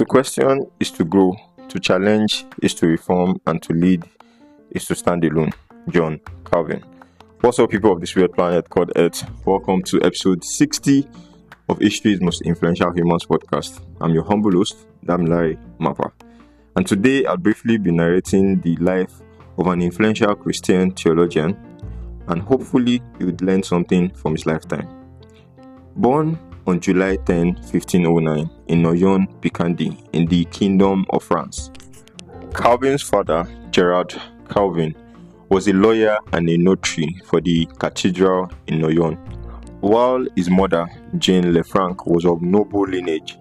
To question is to grow, to challenge is to reform, and to lead is to stand alone. John Calvin. What's up, people of this weird planet called Earth? Welcome to episode 60 of history's most influential humans podcast. I'm your humble host, Damilare Mapa. And today I'll briefly be narrating the life of an influential Christian theologian, and hopefully you would learn something from his lifetime. Born on July 10, 1509 in Noyon, Picardy, in the Kingdom of France, Calvin's father, Gerard Calvin, was a lawyer and a notary for the cathedral in Noyon, while his mother, Jane Lefranc, was of noble lineage,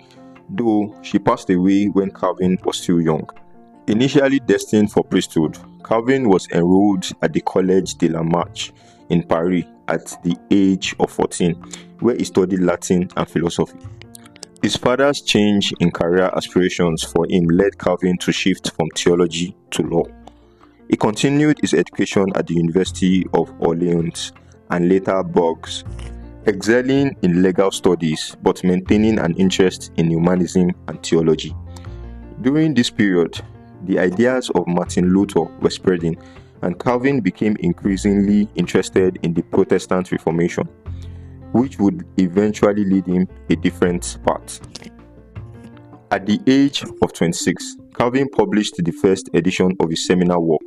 though she passed away when Calvin was still young. Initially destined for priesthood, Calvin was enrolled at the Collège de la Marche in Paris at the age of 14, where he studied Latin and philosophy. His father's change in career aspirations for him led Calvin to shift from theology to law. He continued his education at the University of Orleans and later Bourges, excelling in legal studies but maintaining an interest in humanism and theology. During this period, the ideas of Martin Luther were spreading, and Calvin became increasingly interested in the Protestant Reformation, which would eventually lead him a different path. At the age of 26, Calvin published the first edition of his seminal work,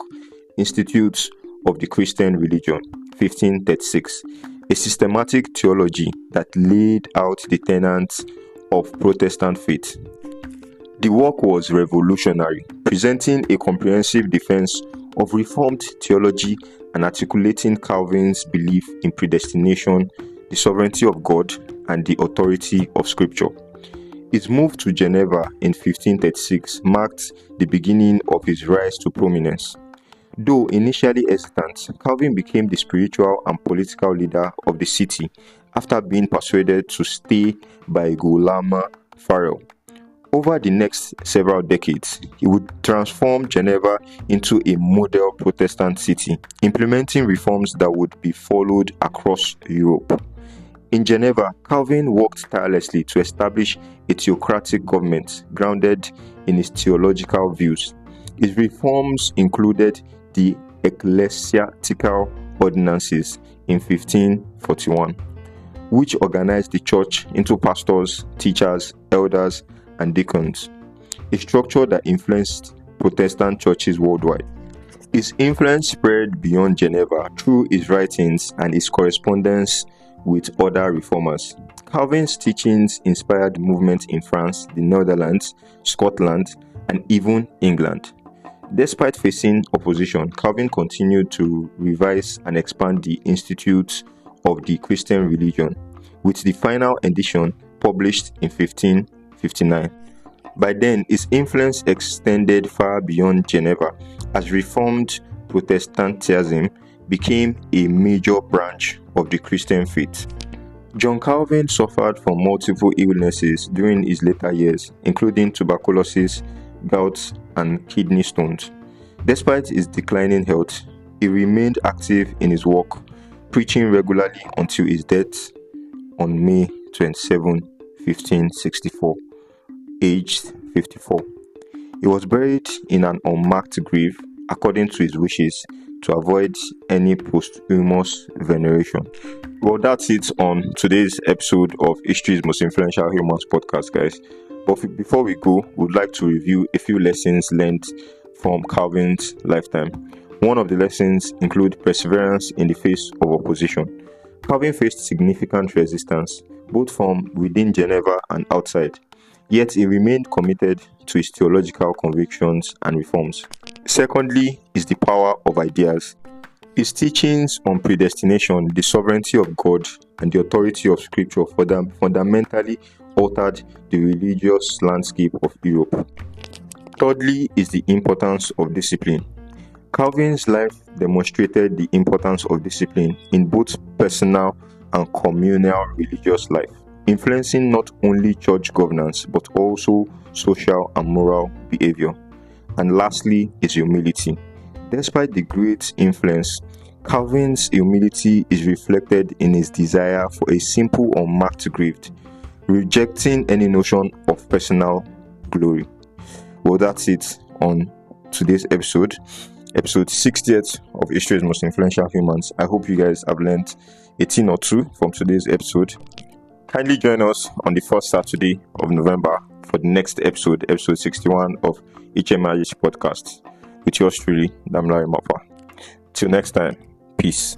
Institutes of the Christian Religion, 1536, a systematic theology that laid out the tenets of Protestant faith. The work was revolutionary, presenting a comprehensive defense of Reformed theology and articulating Calvin's belief in predestination, the sovereignty of God, and the authority of Scripture. His move to Geneva in 1536 marked the beginning of his rise to prominence. Though initially hesitant, Calvin became the spiritual and political leader of the city after being persuaded to stay by Guillaume Farel. Over the next several decades, he would transform Geneva into a model Protestant city, implementing reforms that would be followed across Europe. In Geneva, Calvin worked tirelessly to establish a theocratic government grounded in his theological views. His reforms included the Ecclesiastical Ordinances in 1541, which organized the church into pastors, teachers, elders, and deacons, a structure that influenced Protestant churches worldwide. His influence spread beyond Geneva through his writings and his correspondence with other reformers. Calvin's teachings inspired movements in France, the Netherlands, Scotland, and even England. Despite facing opposition, Calvin continued to revise and expand the Institutes of the Christian Religion, with the final edition published in 1559. By then, his influence extended far beyond Geneva, as Reformed Protestantism became a major branch of the Christian faith. John Calvin suffered from multiple illnesses during his later years, including tuberculosis, gout, and kidney stones. Despite his declining health, he remained active in his work, preaching regularly until his death on May 27, 1564, aged 54. He was buried in an unmarked grave according to his wishes to avoid any posthumous veneration. Well, that's it on today's episode of History's Most Influential Humans podcast, guys. But before we go, we'd like to review a few lessons learned from Calvin's lifetime. One of the lessons include perseverance in the face of opposition. Calvin faced significant resistance, both from within Geneva and outside, yet he remained committed to his theological convictions and reforms. Secondly is the power of ideas. His teachings on predestination, the sovereignty of God, and the authority of Scripture fundamentally altered the religious landscape of Europe. Thirdly is the importance of discipline. Calvin's life demonstrated the importance of discipline in both personal and communal religious life, influencing not only church governance but also social and moral behavior. And lastly is humility. Despite the great influence, Calvin's humility is reflected in his desire for a simple unmarked grave, rejecting any notion of personal glory. Well, that's it on today's episode 60th of History's Most Influential Humans. I hope you guys have learned a thing or two from today's episode. Kindly join us on the first Saturday of November for the next episode 61 of HMIH podcast with yours truly, Damla Mapa. Till next time, peace.